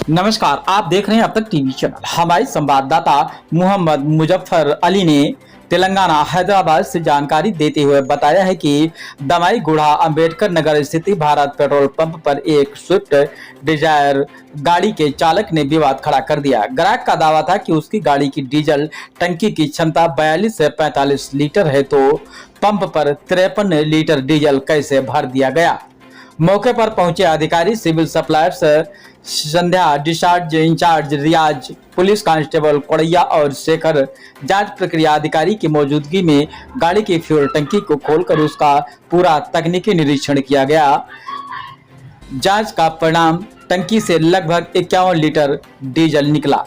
नमस्कार, आप देख रहे हैं अब तक टीवी चैनल। हमारे संवाददाता मोहम्मद मुजफ्फर अली ने तेलंगाना हैदराबाद से जानकारी देते हुए बताया है कि दमाईगुड़ा अंबेडकर नगर स्थित भारत पेट्रोल पंप पर एक स्विफ्ट डिजायर गाड़ी के चालक ने विवाद खड़ा कर दिया। ग्राहक का दावा था कि उसकी गाड़ी की डीजल टंकी की क्षमता 42 से 45 लीटर है, तो पंप पर 53 लीटर डीजल कैसे भर दिया गया। मौके पर पहुंचे अधिकारी सिविल सप्लायर्स संध्या, डिस्चार्ज इंचार्ज रियाज, पुलिस कांस्टेबल कोड़ैया और शेखर जांच प्रक्रिया अधिकारी की मौजूदगी में गाड़ी की फ्यूल टंकी को खोलकर उसका पूरा तकनीकी निरीक्षण किया गया। जांच का परिणाम टंकी से लगभग 51 लीटर डीजल निकला।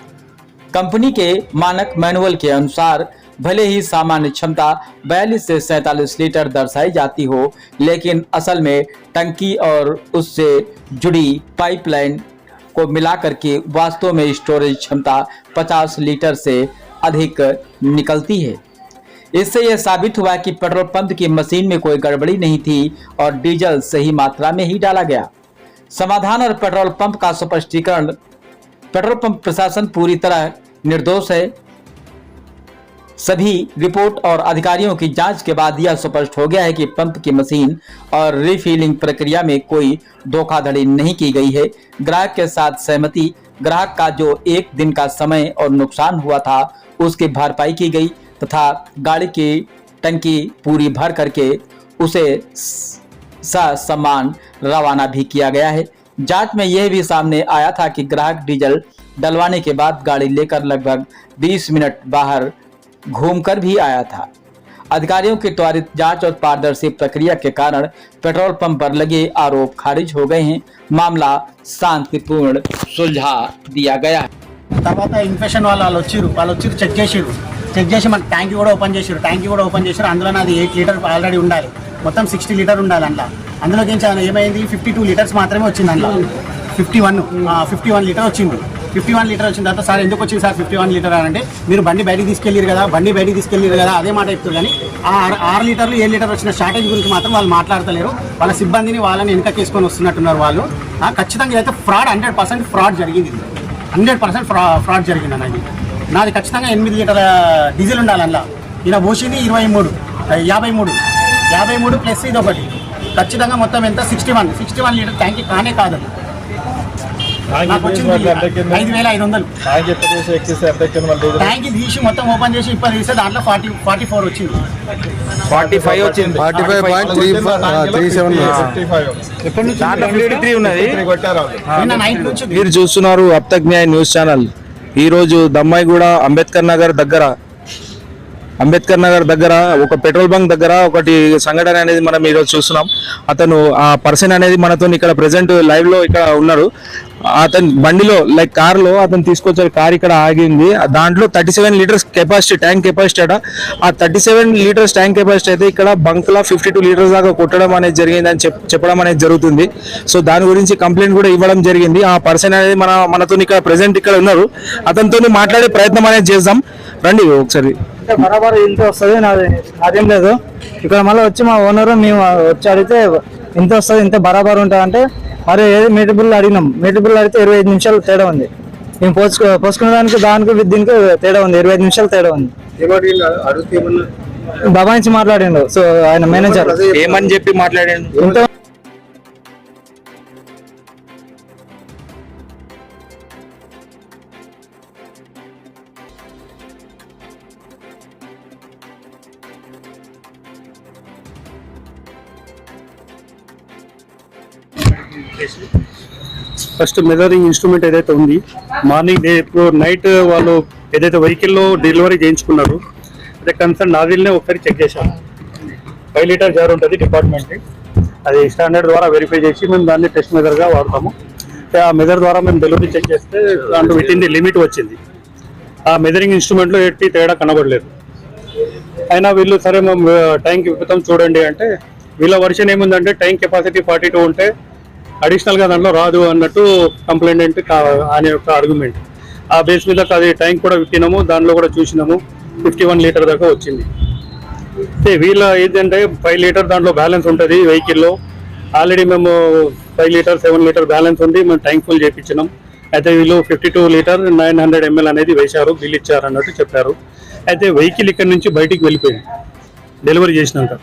कंपनी के मानक मैनुअल के अनुसार भले ही सामान्य क्षमता 42 से 47 लीटर दर्शाई जाती हो, लेकिन असल में टंकी और उससे जुड़ी पाइपलाइन को मिलाकर के वास्तव में स्टोरेज क्षमता 50 लीटर से अधिक निकलती है। इससे यह साबित हुआ कि पेट्रोल पंप की मशीन में कोई गड़बड़ी नहीं थी और डीजल सही मात्रा में ही डाला गया। समाधान और पेट्रोल पंप का स्पष्टीकरण। पेट्रोल पंप प्रशासन पूरी तरह निर्दोष है। सभी रिपोर्ट और अधिकारियों की जांच के बाद यह स्पष्ट हो गया है कि पंप की मशीन और रिफिलिंग प्रक्रिया में कोई धोखाधड़ी नहीं की गई है। ग्राहक के साथ सहमति। ग्राहक का जो एक दिन का समय और नुकसान हुआ था उसकी भरपाई की गई तथा गाड़ी की टंकी पूरी भर करके उसे ससम्मान रवाना भी किया गया है। जांच में यह भी सामने आया था कि ग्राहक डीजल डलवाने के बाद गाड़ी लेकर लगभग 20 मिनट बाहर घूमकर भी आया था। अधिकारियों की त्वरित जांच और पारदर्शी प्रक्रिया के कारण पेट्रोल पंप पर लगे आरोप खारिज हो गए हैं। मामला शांतिपूर्ण सुलझा दिया गया है। తర్వాత ఇన్ఫెక్షన్ వాళ్ళు వచ్చి చెక్ చేసి మన ట్యాంక్ కూడా ఓపెన్ చేశారు అందులో నాది 8 లీటర్ ఆల్రెడీ ఉండాలి, మొత్తం 60 లీటర్ ఉండాలి. అందులోకి ఏమైంది 52 లీటర్స్ మాత్రమే వచ్చింది. అందులో 51 లీటర్ వచ్చింది. 51 లీటర్ వచ్చిన తర్వాత సార్ ఎందుకు వచ్చింది సార్ 51 లీటర్ అని అంటే, మీరు బండి బయటికి తీసుకెళ్ళారు కదా అదే మాట చెప్తారు. కానీ ఆ 6 లీటర్లు 7 లీటర్ వచ్చిన షార్టేజ్ గురించి మాత్రం వాళ్ళు మాట్లాడతలేరు. వాళ్ళ సిబ్బందిని వాళ్ళని వెనకకేసుకొని వస్తున్నట్టున్నారు వాళ్ళు. ఖచ్చితంగా అయితే ఫ్రాడ్ 100% ఫ్రాడ్ జరిగింది. 100% ఫ్రాడ్ జరిగింది అన్నది. నాది ఖచ్చితంగా 8 లీటర్ల డీజిల్ ఉండాలి. అందులో ఇలా పోసింది 53 ప్లస్ ఇది ఒకటి ఖచ్చితంగా మొత్తం ఎంత 61 లీటర్ ట్యాంక్ కానే కాదు. నాకు వచ్చింది 5500. ట్యాంక్ తీసి మొత్తం ఓపెన్ చేసి ఇప్పుడు తీస్తే దాంట్లో 44 వచ్చింది. 45 వచ్చింది. 45.37 ఉన్నది. మీరు చూస్తున్నారు అబ్ తక్ న్యాయ్ న్యూస్ ఛానల్. ఈరోజు దమ్మాయిగూడ అంబేద్కర్ నగర్ దగ్గర ఒక పెట్రోల్ బంక్ దగ్గర ఒకటి సంఘటన అనేది మనం ఈరోజు చూస్తున్నాం. అతను ఆ పర్సన్ అనేది మనతో ఇక్కడ ప్రెసెంట్ లైవ్ లో ఇక్కడ ఉన్నారు. అతని బండిలో లైక్ కార్ లో అతను తీసుకొచ్చారు. కార్ ఇక్కడ ఆగింది. దాంట్లో 37 లీటర్స్ కెపాసిటీ ట్యాంక్ కెపాసిటీ అట. ఆ 37 లీటర్స్ ట్యాంక్ కెపాసిటీ అయితే ఇక్కడ బంక్ లా 52 లీటర్స్ దాకా కొట్టడం అనేది జరిగింది అని చెప్పడం అనేది జరుగుతుంది. సో దాని గురించి కంప్లైంట్ కూడా ఇవ్వడం జరిగింది. ఆ పర్సన్ అనేది మనతో ఇక్కడ ప్రెసెంట్ ఇక్కడ ఉన్నారు. అతనితో మాట్లాడే ప్రయత్నం అనేది చేద్దాం. రండి ఒకసారి. బరాబర్ ఇంత వస్తుంది, నాదేం లేదు. ఇక్కడ మళ్ళీ వచ్చి మా ఓనర్ మేము వచ్చి అడిగితే ఇంత వస్తుంది, ఇంత బరాబర్ ఉంటుంది అంటే, మరి ఏది మీటర్ బిల్ అడిగినాం. మీటర్ బిల్ అడిగితే 25 నిమిషాలు తేడా ఉంది. మేము పోసుకునే దానికి దీనికి తేడా ఉంది. 25 నిమిషాలు తేడా ఉంది. దబాయించి మాట్లాడిండు. సో ఆయన మేనేజర్ ఏమని చెప్పి మాట్లాడాడు. ఇంత ఫస్ట్ మెజరింగ్ ఇన్స్ట్రుమెంట్ ఏదైతే ఉంది, మార్నింగ్ ఇప్పుడు నైట్ వాళ్ళు ఏదైతే వెహికల్లో డెలివరీ చేయించుకున్నారు అదే కన్సర్న్ నాజిల్నే ఒకసారి చెక్ చేశాము. 5 లీటర్ జార్ ఉంటుంది డిపార్ట్మెంట్, అది స్టాండర్డ్ ద్వారా వెరిఫై చేసి మేము దాన్ని టెస్ట్ మెజర్గా వాడతాము. ఆ మెజర్ ద్వారా మేము డెలివరీ చెక్ చేస్తే దాంట్లో విత్ ఇన్ ది లిమిట్ వచ్చింది. ఆ మెజరింగ్ ఇన్స్ట్రుమెంట్లో ఎట్టి తేడా కనబడలేదు. అయినా వీళ్ళు సరే మేము ట్యాంక్ విప్పుతాం చూడండి అంటే, వీళ్ళ వర్షన్ ఏముందంటే ట్యాంక్ కెపాసిటీ 42 ఉంటే అడిషనల్గా దాంట్లో రాదు అన్నట్టు కంప్లైంట్ అనే యొక్క ఆర్గ్యుమెంట్. ఆ బేస్ మీద అది ట్యాంక్ కూడా విప్పినాము, దానిలో కూడా చూసినాము 51 లీటర్ దాకా వచ్చింది. వీళ్ళ ఏంటంటే 5 లీటర్ దాంట్లో బ్యాలెన్స్ ఉంటుంది వెహికల్లో. ఆల్రెడీ మేము 5 లీటర్ 7 లీటర్ బ్యాలెన్స్ ఉంది, మేము ట్యాంక్ ఫుల్ చేయించినాం. అయితే వీళ్ళు 52 లీటర్ 900 ml అనేది వేశారు, బిల్ ఇచ్చారు అన్నట్టు చెప్పారు. అయితే వెహికల్ ఇక్కడ నుంచి బయటికి వెళ్ళిపోయింది డెలివరీ చేసినాక.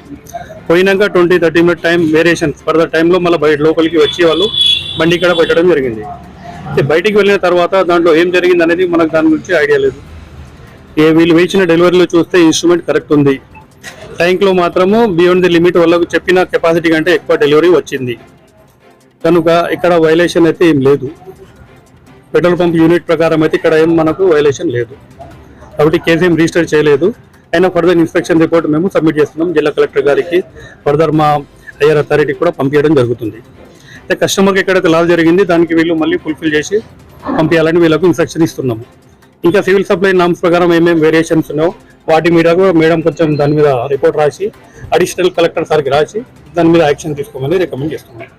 పోయినాక 20-30 మినిట్ టైం వేరియేషన్స్ ఫర్దర్ టైంలో మళ్ళీ బయట లోపలికి వచ్చి వాళ్ళు బండి ఇక్కడ పెట్టడం జరిగింది. అయితే బయటికి వెళ్ళిన తర్వాత దాంట్లో ఏం జరిగింది అనేది మనకు దాని గురించి ఐడియా లేదు. వీళ్ళు వేసిన డెలివరీలో చూస్తే ఇన్స్ట్రుమెంట్ కరెక్ట్ ఉంది, ట్యాంక్లో మాత్రము బియాండ్ ది లిమిట్ వాళ్ళకు చెప్పిన కెపాసిటీ కంటే ఎక్కువ డెలివరీ వచ్చింది కనుక ఇక్కడ వైలేషన్ అయితే ఏం లేదు. పెట్రోల్ పంప్ యూనిట్ ప్రకారం అయితే ఇక్కడ ఏం మనకు వైలేషన్ లేదు కాబట్టి కేసు ఏం రిజిస్టర్ చేయలేదు. అయినా ఫర్దర్ ఇన్స్పెక్షన్ రిపోర్ట్ మేము సబ్మిట్ చేస్తున్నాం జిల్లా కలెక్టర్ గారికి, ఫర్దర్ మా హైయర్ అథారిటీకి కూడా పంపించడం జరుగుతుంది. అయితే కస్టమర్కి ఎక్కడైతే లాస్ జరిగింది దానికి వీళ్ళు మళ్ళీ ఫుల్ఫిల్ చేసి పంపించాలని వీళ్ళకు ఇన్స్ట్రక్షన్ ఇస్తున్నాము. ఇంకా సివిల్ సప్లై నామ్స్ ప్రకారం ఏమేమి వేరియేషన్స్ ఉన్నాయో వాటి మీద మేడం కొంచెం దాని మీద రిపోర్ట్ రాసి అడిషనల్ కలెక్టర్ సార్కి రాసి దాని మీద యాక్షన్ తీసుకోమని రికమెండ్ చేస్తున్నాం.